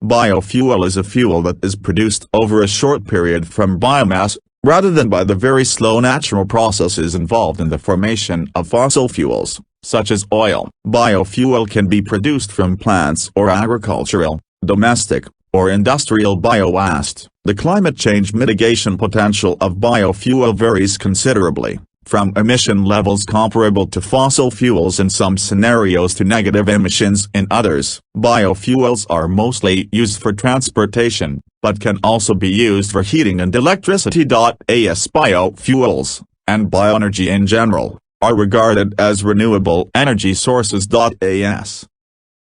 Biofuel is a fuel that is produced over a short period from biomass, rather than by the very slow natural processes involved in the formation of fossil fuels, such as oil. Biofuel can be produced from plants or agricultural, domestic, or industrial biowaste. The climate change mitigation potential of biofuel varies considerably, from emission levels comparable to fossil fuels in some scenarios to negative emissions in others. Biofuels are mostly used for transportation, but can also be used for heating and electricity. As biofuels, and bioenergy in general, are regarded as renewable energy sources. As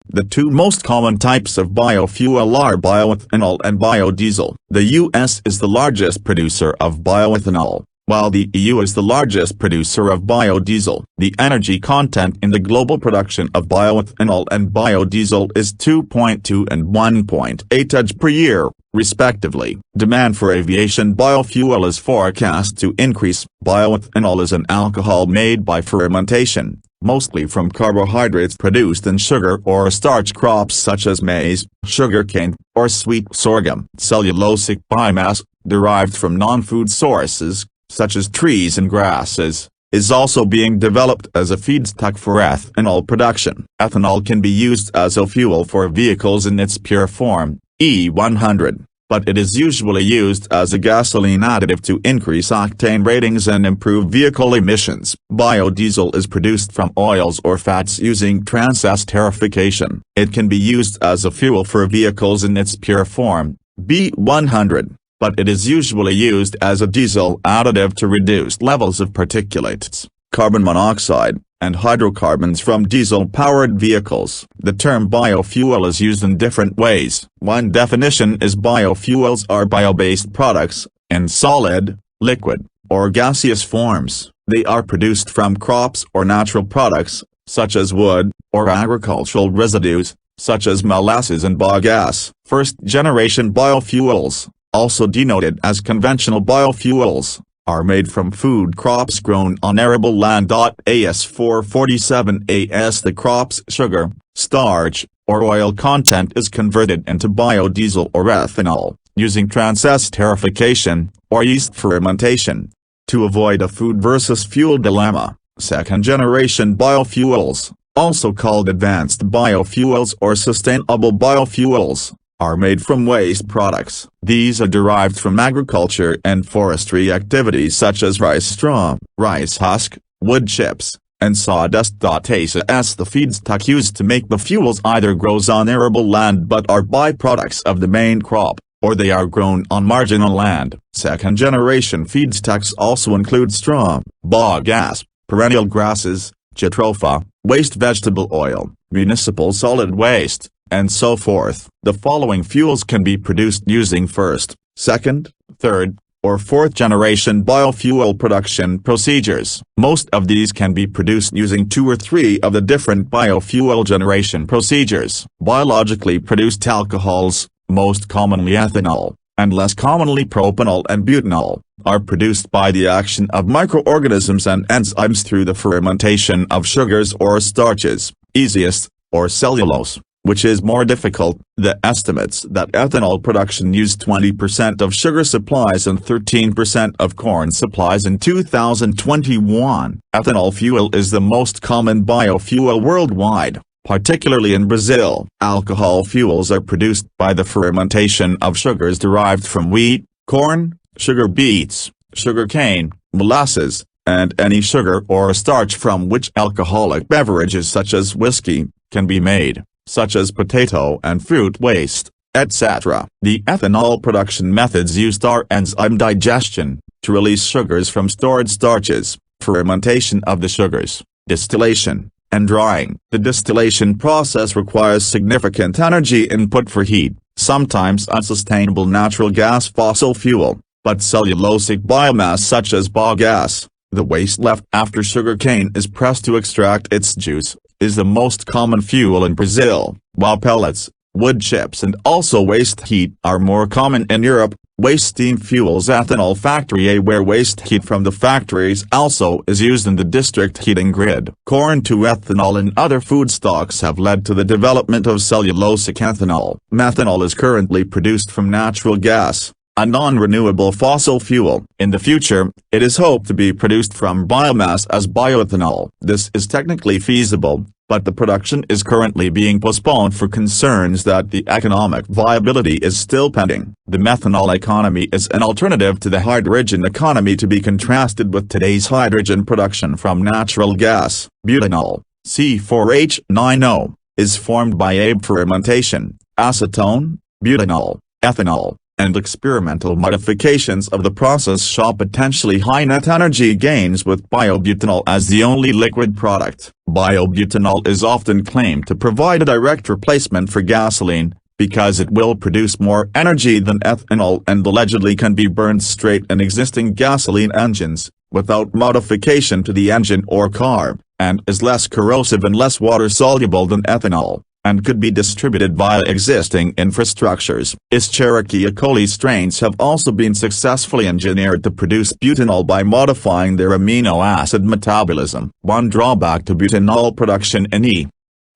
the two most common types of biofuel are bioethanol and biodiesel. The U.S. is the largest producer of bioethanol, while the EU is the largest producer of biodiesel. The energy content in the global production of bioethanol and biodiesel is 2.2 and 1.8 tons per year, respectively. Demand for aviation biofuel is forecast to increase. Bioethanol is an alcohol made by fermentation, mostly from carbohydrates produced in sugar or starch crops such as maize, sugarcane, or sweet sorghum. Cellulosic biomass, derived from non-food sources, such as trees and grasses, is also being developed as a feedstock for ethanol production. Ethanol can be used as a fuel for vehicles in its pure form, E100, but it is usually used as a gasoline additive to increase octane ratings and improve vehicle emissions. Biodiesel is produced from oils or fats using transesterification. It can be used as a fuel for vehicles in its pure form, B100. But it is usually used as a diesel additive to reduce levels of particulates, carbon monoxide, and hydrocarbons from diesel-powered vehicles. The term biofuel is used in different ways. One definition is biofuels are bio-based products, in solid, liquid, or gaseous forms. They are produced from crops or natural products, such as wood, or agricultural residues, such as molasses and biogas. First-generation biofuels, also denoted as conventional biofuels, are made from food crops grown on arable land. As 447 as the crop's sugar, starch, or oil content is converted into biodiesel or ethanol, using transesterification, or yeast fermentation. To avoid a food versus fuel dilemma, second-generation biofuels, also called advanced biofuels or sustainable biofuels, are made from waste products. These are derived from agriculture and forestry activities such as rice straw, rice husk, wood chips, and sawdust. As the feedstock used to make the fuels either grows on arable land but are byproducts of the main crop, or they are grown on marginal land. Second-generation feedstocks also include straw, biogas, perennial grasses, jatropha, waste vegetable oil, municipal solid waste, and so forth. The following fuels can be produced using first, second, third, or fourth-generation biofuel production procedures. Most of these can be produced using 2 or 3 of the different biofuel generation procedures. Biologically produced alcohols, most commonly ethanol, and less commonly propanol and butanol, are produced by the action of microorganisms and enzymes through the fermentation of sugars or starches, easiest, or cellulose, which is more difficult. The estimates that ethanol production used 20% of sugar supplies and 13% of corn supplies in 2021. Ethanol fuel is the most common biofuel worldwide, particularly in Brazil. Alcohol fuels are produced by the fermentation of sugars derived from wheat, corn, sugar beets, sugarcane, molasses, and any sugar or starch from which alcoholic beverages such as whiskey can be made, such as potato and fruit waste, etc. The ethanol production methods used are enzyme digestion, to release sugars from stored starches, fermentation of the sugars, distillation, and drying. The distillation process requires significant energy input for heat, sometimes unsustainable natural gas fossil fuel, but cellulosic biomass such as biogas, the waste left after sugarcane is pressed to extract its juice, is the most common fuel in Brazil, while pellets, wood chips and also waste heat are more common in Europe, Waste steam fuels ethanol factory A, where waste heat from the factories also is used in the district heating grid. Corn to ethanol and other foodstocks have led to the development of cellulosic ethanol. Methanol is currently produced from natural gas, a non-renewable fossil fuel. In the future, it is hoped to be produced from biomass as bioethanol. This is technically feasible, but the production is currently being postponed for concerns that the economic viability is still pending. The methanol economy is an alternative to the hydrogen economy to be contrasted with today's hydrogen production from natural gas. Butanol, C4H9O, is formed by fermentation, acetone, butanol, ethanol, and experimental modifications of the process show potentially high net energy gains with biobutanol as the only liquid product. Biobutanol is often claimed to provide a direct replacement for gasoline, because it will produce more energy than ethanol and allegedly can be burned straight in existing gasoline engines, without modification to the engine or car, and is less corrosive and less water-soluble than ethanol, and could be distributed via existing infrastructures. Escherichia coli strains have also been successfully engineered to produce butanol by modifying their amino acid metabolism. One drawback to butanol production in E.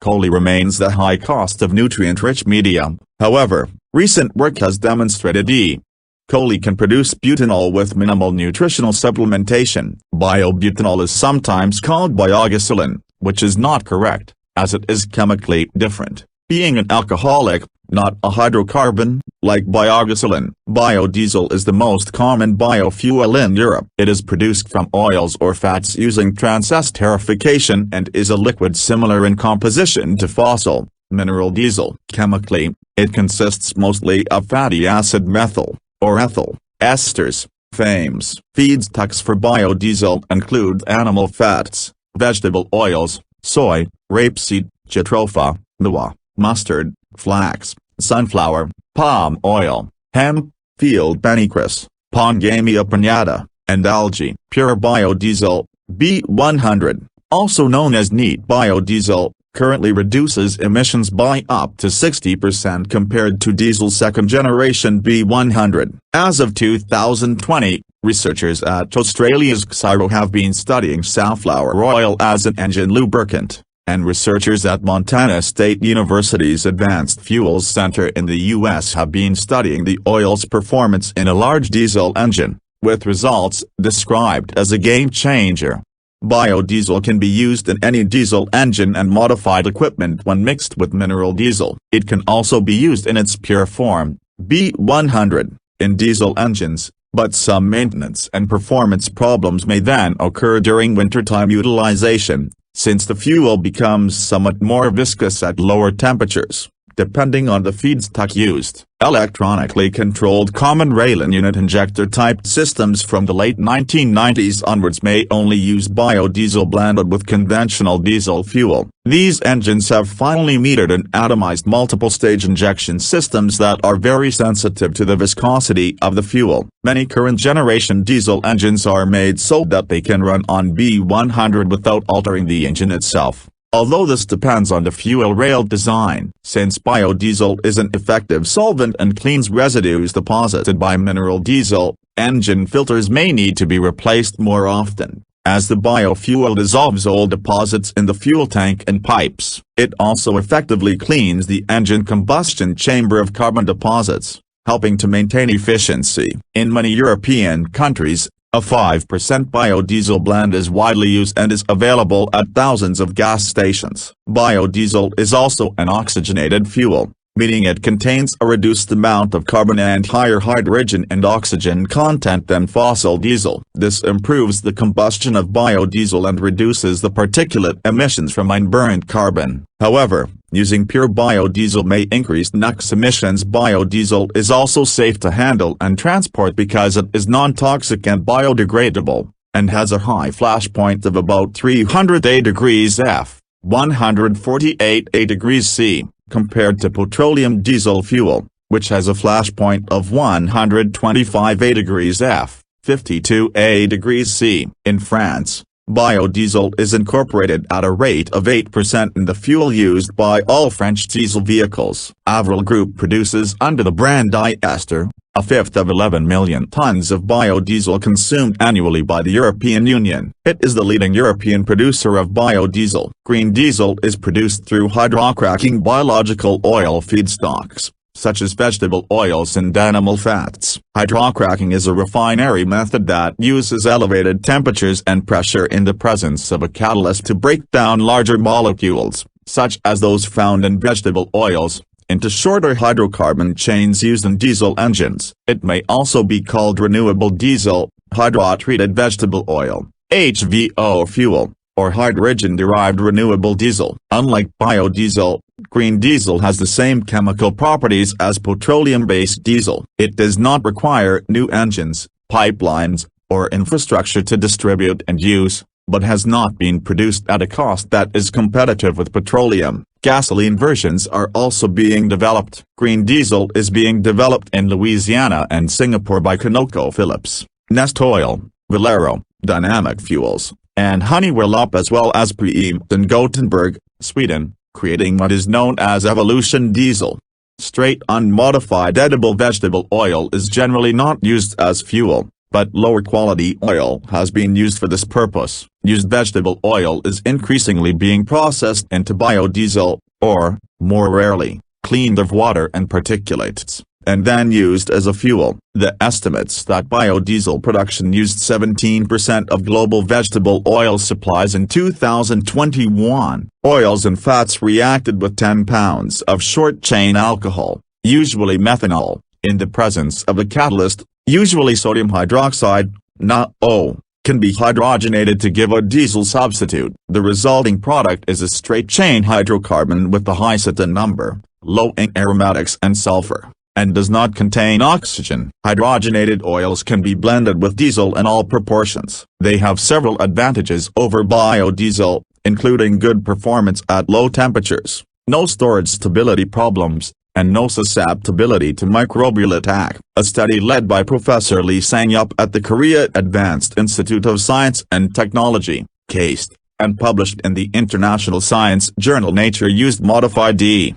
coli remains the high cost of nutrient-rich media. However, recent work has demonstrated E. coli can produce butanol with minimal nutritional supplementation. Biobutanol is sometimes called biogasoline, which is not correct, as it is chemically different, being an alcoholic, not a hydrocarbon, like biogasoline. Biodiesel is the most common biofuel in Europe. It is produced from oils or fats using transesterification and is a liquid similar in composition to fossil, mineral diesel. Chemically, it consists mostly of fatty acid methyl, or ethyl, esters, FAMEs. Feedstocks for biodiesel include animal fats, vegetable oils, soy, rapeseed, jatropha, mawa, mustard, flax, sunflower, palm oil, hemp, field panicris, Pongamia pinnata, and algae. Pure biodiesel, B100, also known as neat biodiesel, currently reduces emissions by up to 60% compared to diesel second-generation B100. As of 2020, researchers at Australia's CSIRO have been studying safflower oil as an engine lubricant, and researchers at Montana State University's Advanced Fuels Center in the U.S. have been studying the oil's performance in a large diesel engine, with results described as a game-changer. Biodiesel can be used in any diesel engine and modified equipment when mixed with mineral diesel. It can also be used in its pure form, B100, in diesel engines, but some maintenance and performance problems may then occur during wintertime utilization, since the fuel becomes somewhat more viscous at lower temperatures, depending on the feedstock used. Electronically controlled common rail unit injector-type systems from the late 1990s onwards may only use biodiesel blended with conventional diesel fuel. These engines have finely metered and atomized multiple-stage injection systems that are very sensitive to the viscosity of the fuel. Many current-generation diesel engines are made so that they can run on B100 without altering the engine itself, although this depends on the fuel rail design. Since biodiesel is an effective solvent and cleans residues deposited by mineral diesel, engine filters may need to be replaced more often, as the biofuel dissolves old deposits in the fuel tank and pipes. It also effectively cleans the engine combustion chamber of carbon deposits, helping to maintain efficiency. In many European countries, a 5% biodiesel blend is widely used and is available at thousands of gas stations. Biodiesel is also an oxygenated fuel, meaning it contains a reduced amount of carbon and higher hydrogen and oxygen content than fossil diesel. This improves the combustion of biodiesel and reduces the particulate emissions from unburned carbon. However, using pure biodiesel may increase NOx emissions. Biodiesel is also safe to handle and transport because it is non-toxic and biodegradable, and has a high flash point of about 308 degrees F, 148 degrees C, compared to petroleum diesel fuel, which has a flash point of 125 degrees F, 52 degrees C. In France, biodiesel is incorporated at a rate of 8% in the fuel used by all French diesel vehicles. Avril Group produces under the brand iEster, a fifth of 11 million tons of biodiesel consumed annually by the European Union. It is the leading European producer of biodiesel. Green diesel is produced through hydrocracking biological oil feedstocks, such as vegetable oils and animal fats. Hydrocracking is a refinery method that uses elevated temperatures and pressure in the presence of a catalyst to break down larger molecules, such as those found in vegetable oils, into shorter hydrocarbon chains used in diesel engines. It may also be called renewable diesel, hydrotreated vegetable oil, HVO fuel, or hydrogen-derived renewable diesel. Unlike biodiesel, green diesel has the same chemical properties as petroleum-based diesel. It does not require new engines, pipelines, or infrastructure to distribute and use, but has not been produced at a cost that is competitive with petroleum. Gasoline versions are also being developed. Green diesel is being developed in Louisiana and Singapore by ConocoPhillips, Nest Oil, Valero, Dynamic Fuels, and Honeywell up, as well as Preem in Gothenburg, Sweden, creating what is known as evolution diesel. Straight unmodified edible vegetable oil is generally not used as fuel, but lower quality oil has been used for this purpose. Used vegetable oil is increasingly being processed into biodiesel, or, more rarely, cleaned of water and particulates, and then used as a fuel. The estimates that biodiesel production used 17% of global vegetable oil supplies in 2021. Oils and fats reacted with 10 pounds of short-chain alcohol, usually methanol, in the presence of a catalyst, usually sodium hydroxide, NaO, can be hydrogenated to give a diesel substitute. The resulting product is a straight-chain hydrocarbon with the high cetane number, low in aromatics and sulfur, and does not contain oxygen. Hydrogenated oils can be blended with diesel in all proportions. They have several advantages over biodiesel, including good performance at low temperatures, no storage stability problems, and no susceptibility to microbial attack. A study led by Professor Lee Sang-yup at the Korea Advanced Institute of Science and Technology, KAIST, and published in the international science journal Nature used modified D.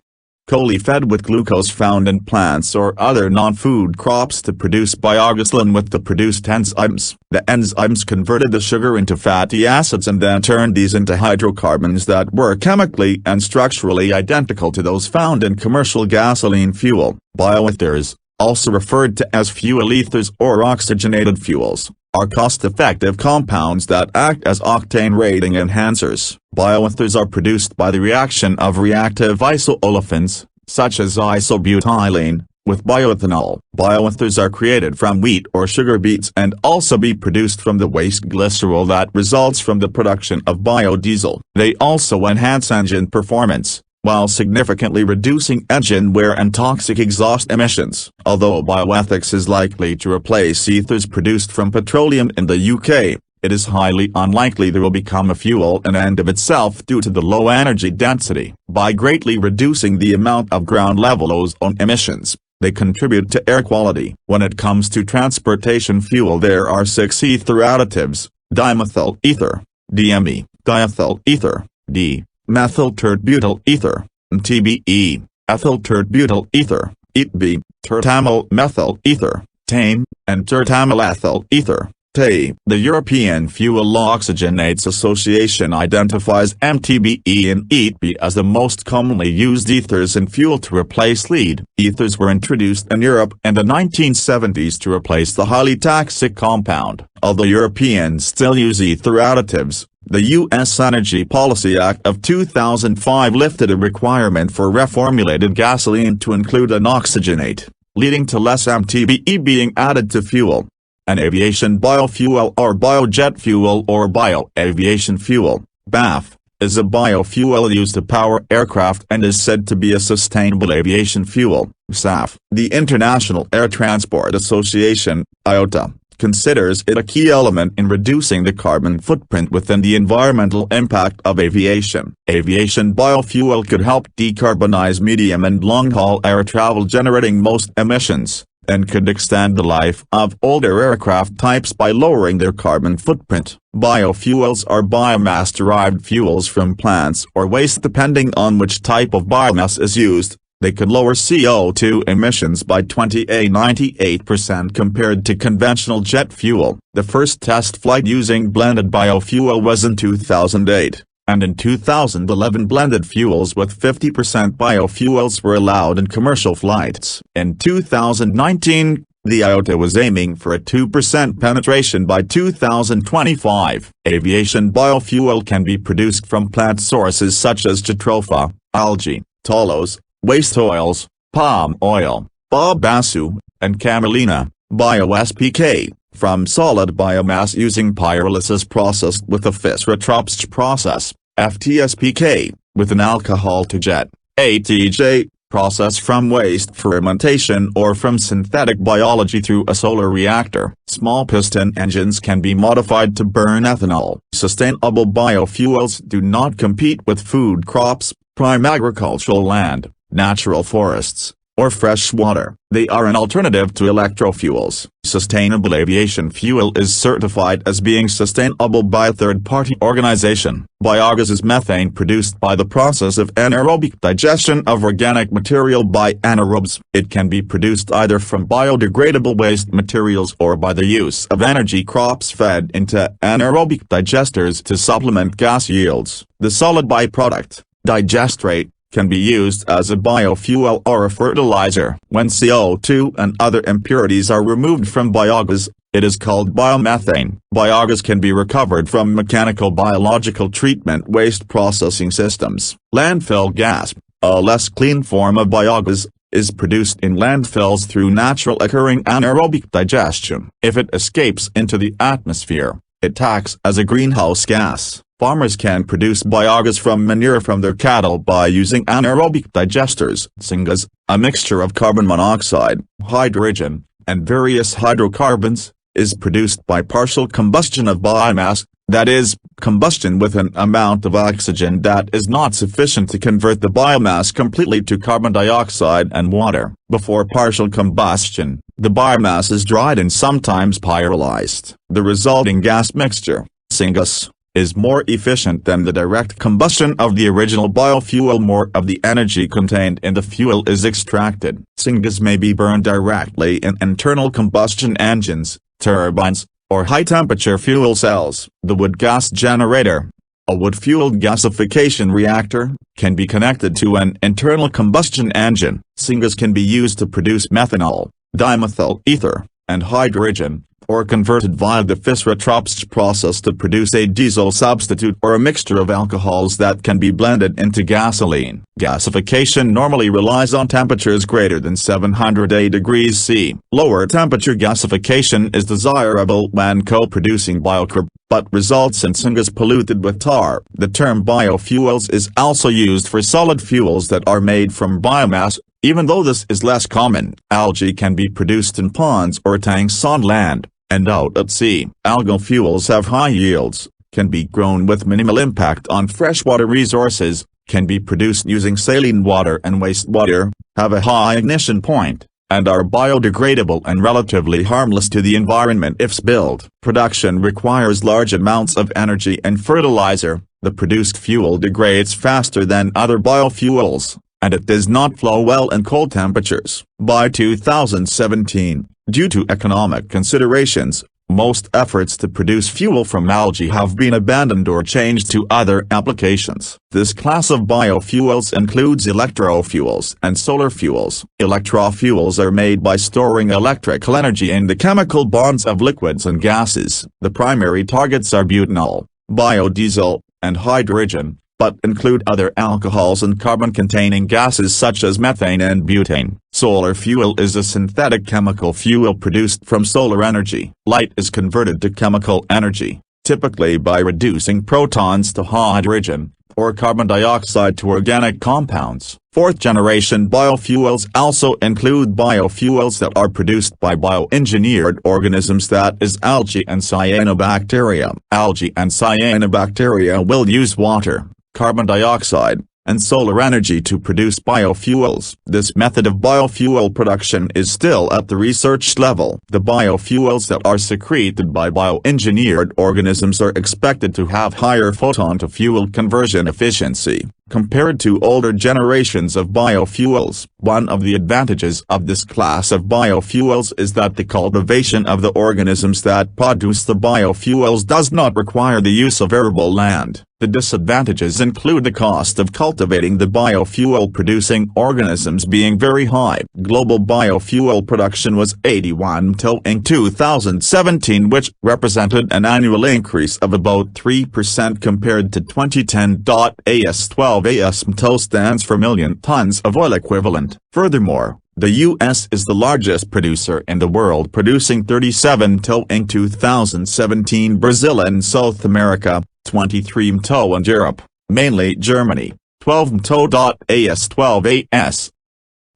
coli fed with glucose found in plants or other non-food crops to produce biogasoline with the produced enzymes. The enzymes converted the sugar into fatty acids and then turned these into hydrocarbons that were chemically and structurally identical to those found in commercial gasoline fuel. Bioethers, also referred to as fuel ethers or oxygenated fuels, are cost-effective compounds that act as octane rating enhancers. Bioethers are produced by the reaction of reactive isoolefins, such as isobutylene, with bioethanol. Bioethers are created from wheat or sugar beets and also be produced from the waste glycerol that results from the production of biodiesel. They also enhance engine performance, while significantly reducing engine wear and toxic exhaust emissions. Although bioethics is likely to replace ethers produced from petroleum in the UK, it is highly unlikely they will become a fuel in and of itself due to the low energy density. By greatly reducing the amount of ground-level ozone emissions, they contribute to air quality. When it comes to transportation fuel, there are 6 ether additives: dimethyl ether, DME, diethyl ether, D, methyl tert-butyl ether, and TBE, ethyl tert-butyl ether, ETB, tertamyl methyl ether, TAME, and tertamyl ethyl ether, TAE. The European Fuel Oxygenates Association identifies MTBE and ETB as the most commonly used ethers in fuel to replace lead. Ethers were introduced in Europe in the 1970s to replace the highly toxic compound. Although Europeans still use ether additives, the U.S. Energy Policy Act of 2005 lifted a requirement for reformulated gasoline to include an oxygenate, leading to less MTBE being added to fuel. An aviation biofuel or biojet fuel or bioaviation fuel, BAF, is a biofuel used to power aircraft and is said to be a sustainable aviation fuel, SAF. The International Air Transport Association, IOTA, considers it a key element in reducing the carbon footprint within the environmental impact of aviation. Aviation biofuel could help decarbonize medium and long-haul air travel, generating most emissions, and could extend the life of older aircraft types by lowering their carbon footprint. Biofuels are biomass-derived fuels from plants or waste depending on which type of biomass is used. they could lower CO2 emissions by 98% compared to conventional jet fuel. The first test flight using blended biofuel was in 2008, and in 2011 blended fuels with 50% biofuels were allowed in commercial flights. In 2019, the IOTA was aiming for a 2% penetration by 2025. Aviation biofuel can be produced from plant sources such as jatropha, algae, tallose, waste oils, palm oil, biomass, and camelina, bio-SPK, from solid biomass using pyrolysis processed with the Feedstocks process, FTSPK, with an alcohol-to-jet, ATJ, process from waste fermentation or from synthetic biology through a solar reactor. Small piston engines can be modified to burn ethanol. Sustainable biofuels do not compete with food crops, prime agricultural land, natural forests, or fresh water. They are an alternative to electrofuels. Sustainable aviation fuel is certified as being sustainable by a third-party organization. Biogas is methane produced by the process of anaerobic digestion of organic material by anaerobes. It can be produced either from biodegradable waste materials or by the use of energy crops fed into anaerobic digesters to supplement gas yields. The solid byproduct, digestrate, can be used as a biofuel or a fertilizer. When CO2 and other impurities are removed from biogas, it is called biomethane. Biogas can be recovered from mechanical biological treatment waste processing systems. Landfill gas, a less clean form of biogas, is produced in landfills through natural occurring anaerobic digestion. If it escapes into the atmosphere, it acts as a greenhouse gas. Farmers can produce biogas from manure from their cattle by using anaerobic digesters. Syngas, a mixture of carbon monoxide, hydrogen, and various hydrocarbons, is produced by partial combustion of biomass, that is, combustion with an amount of oxygen that is not sufficient to convert the biomass completely to carbon dioxide and water. Before partial combustion, the biomass is dried and sometimes pyrolyzed. The resulting gas mixture, syngas, is more efficient than the direct combustion of the original biofuel. More of the energy contained in the fuel is extracted. Syngas may be burned directly in internal combustion engines, turbines, or high-temperature fuel cells. The wood gas generator, a wood-fueled gasification reactor, can be connected to an internal combustion engine. Syngas can be used to produce methanol, dimethyl ether, and hydrogen, or converted via the Feedstocks process to produce a diesel substitute or a mixture of alcohols that can be blended into gasoline. Gasification normally relies on temperatures greater than 708 degrees C. Lower temperature gasification is desirable when co-producing biocarb, but results in syngas polluted with tar. The term biofuels is also used for solid fuels that are made from biomass. Even though this is less common, algae can be produced in ponds or tanks on land, and out at sea. Algal fuels have high yields, can be grown with minimal impact on freshwater resources, can be produced using saline water and wastewater, have a high ignition point, and are biodegradable and relatively harmless to the environment if spilled. Production requires large amounts of energy and fertilizer. The produced fuel degrades faster than other biofuels, and it does not flow well in cold temperatures. By 2017, due to economic considerations, most efforts to produce fuel from algae have been abandoned or changed to other applications. This class of biofuels includes electrofuels and solar fuels. Electrofuels are made by storing electrical energy in the chemical bonds of liquids and gases. The primary targets are butanol, biodiesel, and hydrogen, but include other alcohols and carbon-containing gases such as methane and butane. Solar fuel is a synthetic chemical fuel produced from solar energy. Light is converted to chemical energy, typically by reducing protons to hydrogen, or carbon dioxide to organic compounds. Fourth-generation biofuels also include biofuels that are produced by bioengineered organisms, that is algae and cyanobacteria. Algae and cyanobacteria will use water, carbon dioxide, and solar energy to produce biofuels. This method of biofuel production is still at the research level. The biofuels that are secreted by bioengineered organisms are expected to have higher photon-to-fuel conversion efficiency, compared to older generations of biofuels. One of the advantages of this class of biofuels is that the cultivation of the organisms that produce the biofuels does not require the use of arable land. The disadvantages include the cost of cultivating the biofuel-producing organisms being very high. Global biofuel production was 81 tonnes in 2017, which represented an annual increase of about 3% compared to 2010. As 12 tonnes stands for million tons of oil equivalent. Furthermore, the U.S. is the largest producer in the world, producing 37 tonnes in 2017. Brazil and South America, 23 tonnes, and Europe, mainly Germany, 12 tonnes. As 12 as.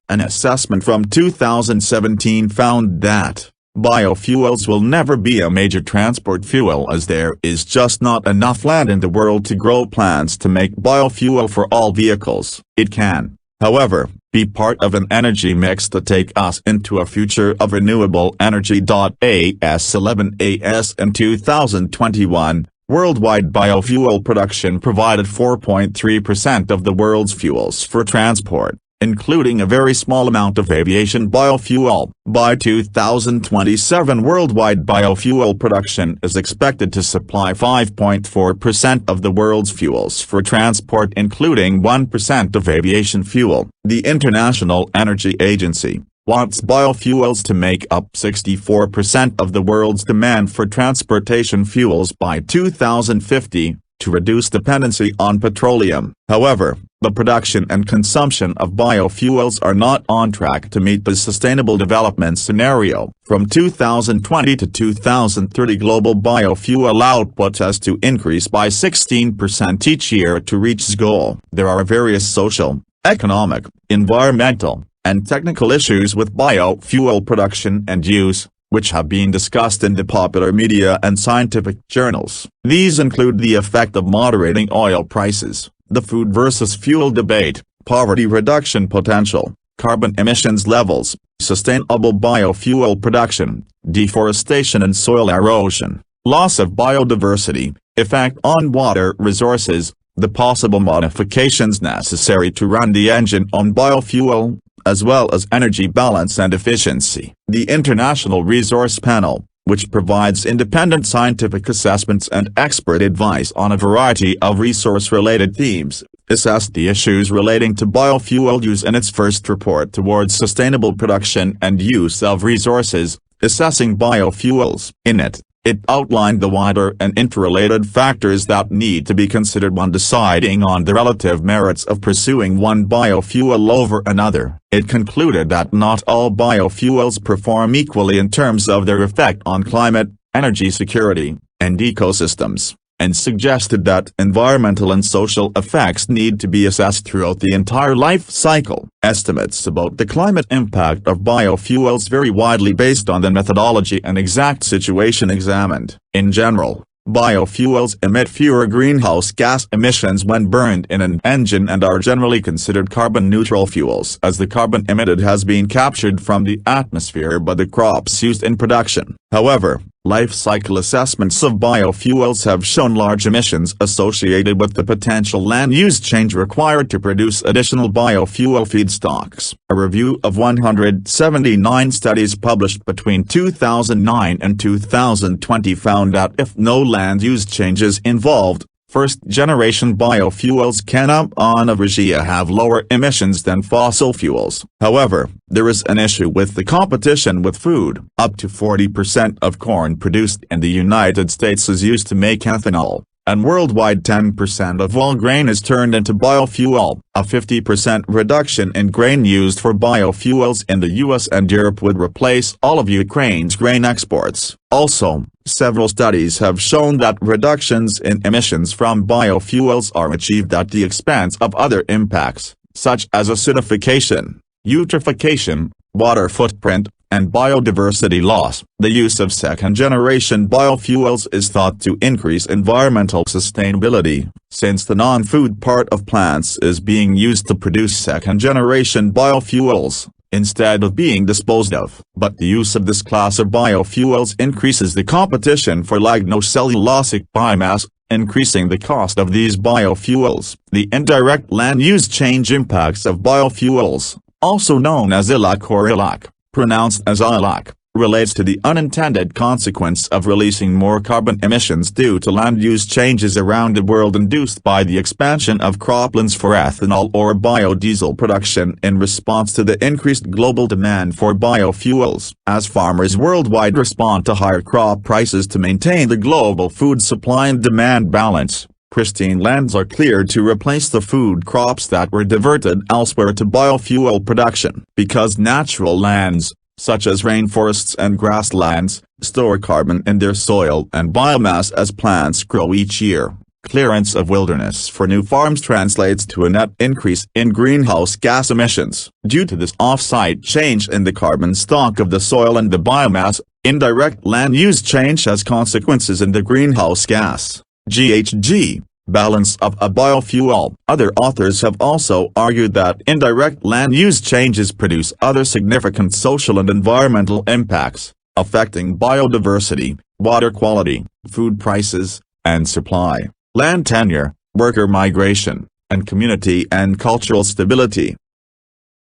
An assessment from 2017 found that biofuels will never be a major transport fuel, as there is just not enough land in the world to grow plants to make biofuel for all vehicles. It can, however, be part of an energy mix to take us into a future of renewable energy. As 11 as in 2021, worldwide biofuel production provided 4.3% of the world's fuels for transport, including a very small amount of aviation biofuel. By 2027, worldwide biofuel production is expected to supply 5.4% of the world's fuels for transport, including 1% of aviation fuel. The International Energy Agency wants biofuels to make up 64% of the world's demand for transportation fuels by 2050, to reduce dependency on petroleum. However, the production and consumption of biofuels are not on track to meet the Sustainable Development Scenario. From 2020 to 2030, global biofuel output has to increase by 16% each year to reach this goal. There are various social, economic, environmental, and technical issues with biofuel production and use, which have been discussed in the popular media and scientific journals. These include the effect of moderating oil prices, the food versus fuel debate, poverty reduction potential, carbon emissions levels, sustainable biofuel production, deforestation and soil erosion, loss of biodiversity, effect on water resources, the possible modifications necessary to run the engine on biofuel, as well as energy balance and efficiency. The International Resource Panel, which provides independent scientific assessments and expert advice on a variety of resource-related themes, assessed the issues relating to biofuel use in its first report towards sustainable production and use of resources, assessing biofuels. In it outlined the wider and interrelated factors that need to be considered when deciding on the relative merits of pursuing one biofuel over another. It concluded that not all biofuels perform equally in terms of their effect on climate, energy security, and ecosystems, and suggested that environmental and social effects need to be assessed throughout the entire life cycle. Estimates about the climate impact of biofuels vary widely based on the methodology and exact situation examined. In general, biofuels emit fewer greenhouse gas emissions when burned in an engine and are generally considered carbon-neutral fuels, as the carbon emitted has been captured from the atmosphere by the crops used in production. However, life cycle assessments of biofuels have shown large emissions associated with the potential land use change required to produce additional biofuel feedstocks. A review of 179 studies published between 2009 and 2020 found that if no land use changes involved, first-generation biofuels can on average have lower emissions than fossil fuels. However, there is an issue with the competition with food. Up to 40% of corn produced in the United States is used to make ethanol, and worldwide 10% of all grain is turned into biofuel. A 50% reduction in grain used for biofuels in the US and Europe would replace all of Ukraine's grain exports. Also, several studies have shown that reductions in emissions from biofuels are achieved at the expense of other impacts, such as acidification, eutrophication, water footprint, and biodiversity loss. The use of second-generation biofuels is thought to increase environmental sustainability, since the non-food part of plants is being used to produce second-generation biofuels, instead of being disposed of. But the use of this class of biofuels increases the competition for lignocellulosic biomass, increasing the cost of these biofuels. The indirect land use change impacts of biofuels, also known as ILUC or ILUC, pronounced as ILUC, relates to the unintended consequence of releasing more carbon emissions due to land use changes around the world induced by the expansion of croplands for ethanol or biodiesel production in response to the increased global demand for biofuels. As farmers worldwide respond to higher crop prices to maintain the global food supply and demand balance, pristine lands are cleared to replace the food crops that were diverted elsewhere to biofuel production. Because natural lands, such as rainforests and grasslands, store carbon in their soil and biomass as plants grow each year, clearance of wilderness for new farms translates to a net increase in greenhouse gas emissions. Due to this off-site change in the carbon stock of the soil and the biomass, indirect land use change has consequences in the greenhouse gas (GHG) balance of a biofuel. Other authors have also argued that indirect land use changes produce other significant social and environmental impacts, affecting biodiversity, water quality, food prices, and supply, land tenure, worker migration, and community and cultural stability.